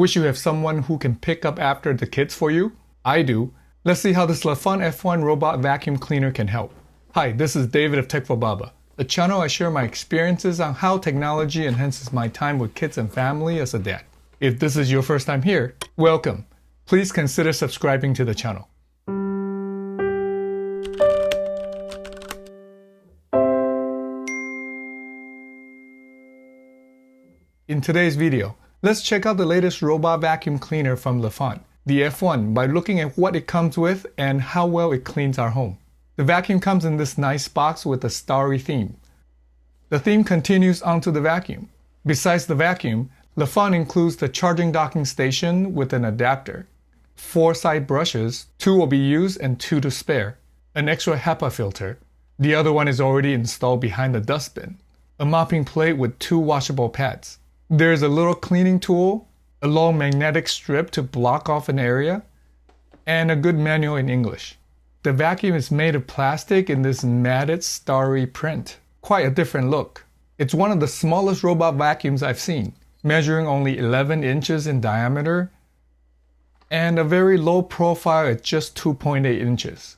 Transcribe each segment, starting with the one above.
Wish you have someone who can pick up after the kids for you? I do. Let's see how this Lefant F1 robot vacuum cleaner can help. Hi, this is David of Tech for Baba, a channel I share my experiences on how technology enhances my time with kids and family as a dad. If this is your first time here, welcome. Please consider subscribing to the channel. In today's video, let's check out the latest robot vacuum cleaner from Lefant, the F1, by looking at what it comes with and how well it cleans our home. The vacuum comes in this nice box with a starry theme. The theme continues onto the vacuum. Besides the vacuum, Lefant includes the charging docking station with an adapter, 4 side brushes, 2 will be used and 2 to spare, an extra HEPA filter, the other one is already installed behind the dustbin, a mopping plate with 2 washable pads. There's a little cleaning tool, a long magnetic strip to block off an area, and a good manual in English. The vacuum is made of plastic in this matted, starry print. Quite a different look. It's one of the smallest robot vacuums I've seen, measuring only 11 inches in diameter, and a very low profile at just 2.8 inches.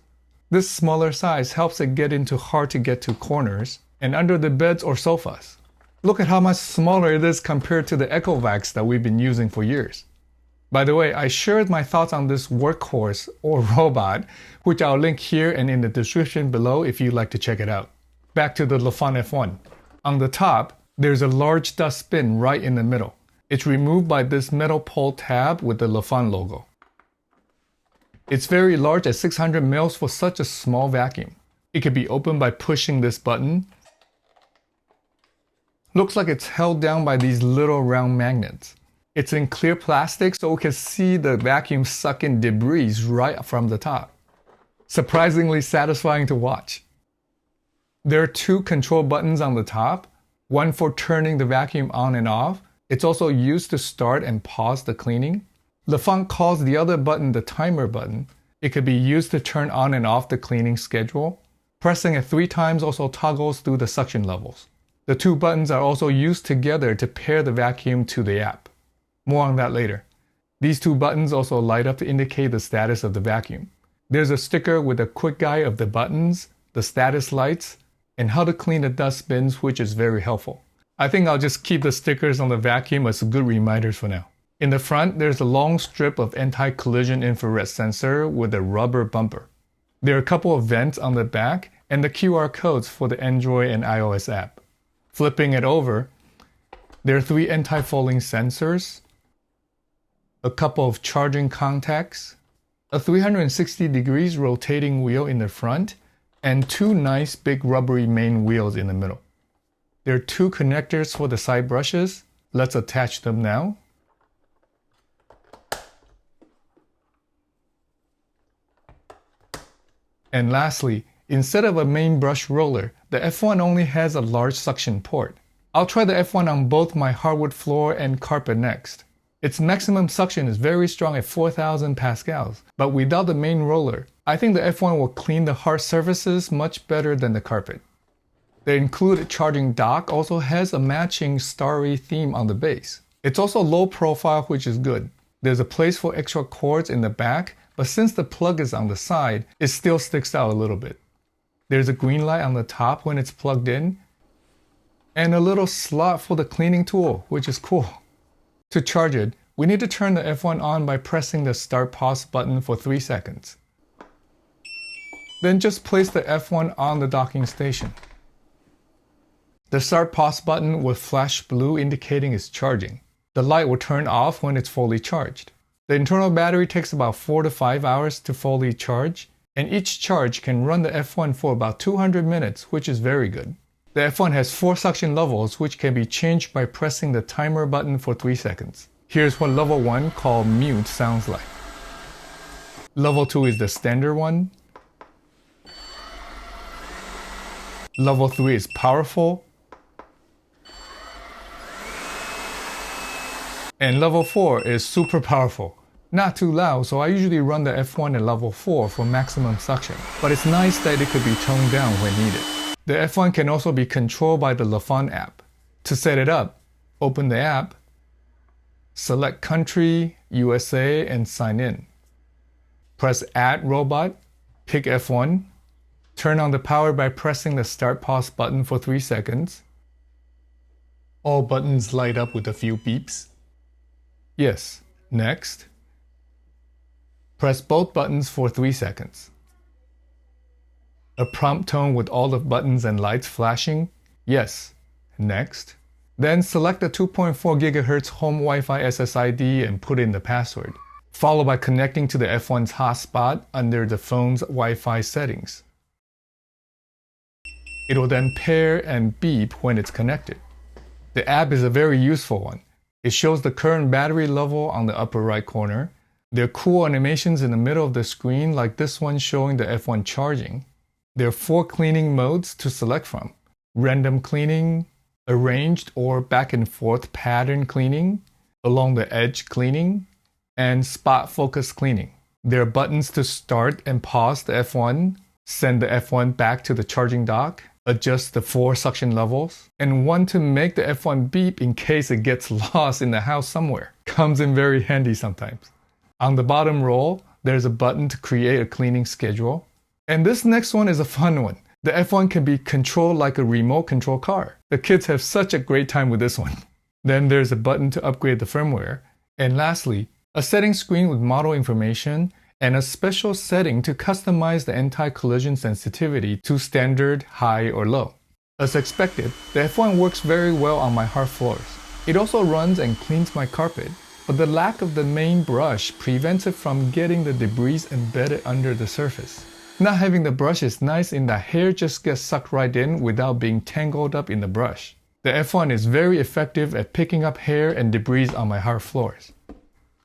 This smaller size helps it get into hard-to-get-to corners and under the beds or sofas. Look at how much smaller it is compared to the EcoVacs that we've been using for years. By the way, I shared my thoughts on this workhorse or robot, which I'll link here and in the description below if you'd like to check it out. Back to the Lefant F1. On the top, there's a large dustbin right in the middle. It's removed by this metal pull tab with the Lefant logo. It's very large at 600 mils for such a small vacuum. It can be opened by pushing this button. Looks like it's held down by these little round magnets. It's in clear plastic so we can see the vacuum suck in debris right from the top. Surprisingly satisfying to watch. There are 2 control buttons on the top, one for turning the vacuum on and off. It's also used to start and pause the cleaning. Lefant calls the other button the timer button. It could be used to turn on and off the cleaning schedule. Pressing it 3 times also toggles through the suction levels. The 2 buttons are also used together to pair the vacuum to the app. More on that later. These 2 buttons also light up to indicate the status of the vacuum. There's a sticker with a quick guide of the buttons, the status lights, and how to clean the dustbins, which is very helpful. I think I'll just keep the stickers on the vacuum as good reminders for now. In the front, there's a long strip of anti-collision infrared sensor with a rubber bumper. There are a couple of vents on the back and the QR codes for the Android and iOS app. Flipping it over, there are 3 anti-falling sensors, a couple of charging contacts, a 360 degrees rotating wheel in the front, and 2 nice big rubbery main wheels in the middle. There are 2 connectors for the side brushes. Let's attach them now. And lastly, instead of a main brush roller, the F1 only has a large suction port. I'll try the F1 on both my hardwood floor and carpet next. Its maximum suction is very strong at 4,000 pascals, but without the main roller, I think the F1 will clean the hard surfaces much better than the carpet. The included charging dock also has a matching starry theme on the base. It's also low profile, which is good. There's a place for extra cords in the back, but since the plug is on the side, it still sticks out a little bit. There's a green light on the top when it's plugged in, and a little slot for the cleaning tool, which is cool. To charge it, we need to turn the F1 on by pressing the start pause button for 3 seconds. Then just place the F1 on the docking station. The start pause button will flash blue indicating it's charging. The light will turn off when it's fully charged. The internal battery takes about 4 to 5 hours to fully charge, and each charge can run the F1 for about 200 minutes, which is very good. The F1 has 4 suction levels, which can be changed by pressing the timer button for 3 seconds. Here's what level 1, called mute, sounds like. Level 2 is the standard one. Level 3 is powerful. And level 4 is super powerful. Not too loud, so I usually run the F1 at level 4 for maximum suction, but it's nice that it could be toned down when needed. The F1 can also be controlled by the Lefant app. To set it up, open the app, Select Country, USA, and sign in. Press Add Robot, pick F1, turn on the power by pressing the Start Pause button for 3 seconds. All buttons light up with a few beeps. Yes, next. Press both buttons for 3 seconds. A prompt tone with all the buttons and lights flashing. Yes, next. Then select the 2.4 GHz home Wi-Fi SSID and put in the password, followed by connecting to the F1's hotspot under the phone's Wi-Fi settings. It will then pair and beep when it's connected. The app is a very useful one. It shows the current battery level on the upper right corner. There are cool animations in the middle of the screen like this one showing the F1 charging. There are 4 cleaning modes to select from: random cleaning, arranged or back and forth pattern cleaning, along the edge cleaning, and spot focus cleaning. There are buttons to start and pause the F1, send the F1 back to the charging dock, adjust the 4 suction levels, and one to make the F1 beep in case it gets lost in the house somewhere. Comes in very handy sometimes. On the bottom row, there's a button to create a cleaning schedule. And this next one is a fun one. The F1 can be controlled like a remote control car. The kids have such a great time with this one. Then there's a button to upgrade the firmware. And lastly, a setting screen with model information and a special setting to customize the anti-collision sensitivity to standard, high, or low. As expected, the F1 works very well on my hard floors. It also runs and cleans my carpet, but the lack of the main brush prevents it from getting the debris embedded under the surface. Not having the brush is nice in that hair just gets sucked right in without being tangled up in the brush. The F1 is very effective at picking up hair and debris on my hard floors.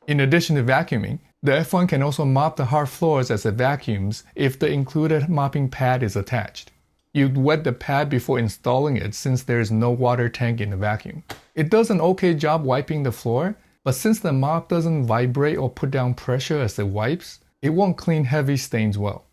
In addition to vacuuming, the F1 can also mop the hard floors as it vacuums if the included mopping pad is attached. You'd wet the pad before installing it since there is no water tank in the vacuum. It does an okay job wiping the floor, but since the mop doesn't vibrate or put down pressure as it wipes, it won't clean heavy stains well.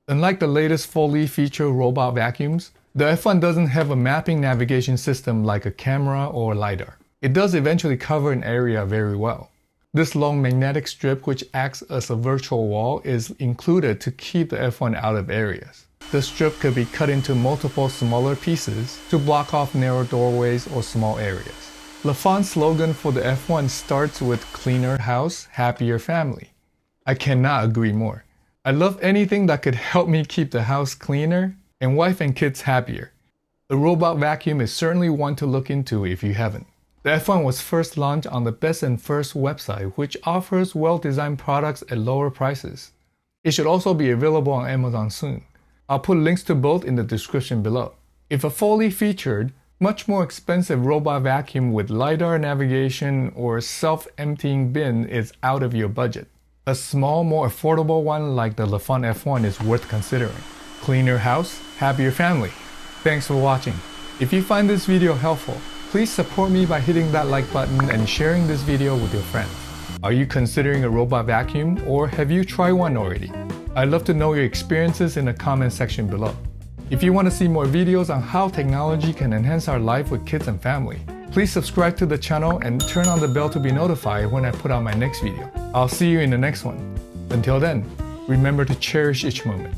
Unlike the latest fully featured robot vacuums, the F1 doesn't have a mapping navigation system like a camera or LiDAR. It does eventually cover an area very well. This long magnetic strip, which acts as a virtual wall, is included to keep the F1 out of areas. The strip could be cut into multiple smaller pieces to block off narrow doorways or small areas. Lefant's slogan for the F1 starts with "Cleaner house, happier family." I cannot agree more. I love anything that could help me keep the house cleaner and wife and kids happier. The robot vacuum is certainly one to look into if you haven't. The F1 was first launched on the Best and First website, which offers well-designed products at lower prices. It should also be available on Amazon soon. I'll put links to both in the description below. If a fully featured, much more expensive robot vacuum with LiDAR navigation or self-emptying bin is out of your budget, a small, more affordable one like the Lefant F1 is worth considering. Cleaner house, happier family. Thanks for watching. If you find this video helpful, please support me by hitting that like button and sharing this video with your friends. Are you considering a robot vacuum or have you tried one already? I'd love to know your experiences in the comment section below. If you want to see more videos on how technology can enhance our life with kids and family, please subscribe to the channel and turn on the bell to be notified when I put out my next video. I'll see you in the next one. Until then, remember to cherish each moment.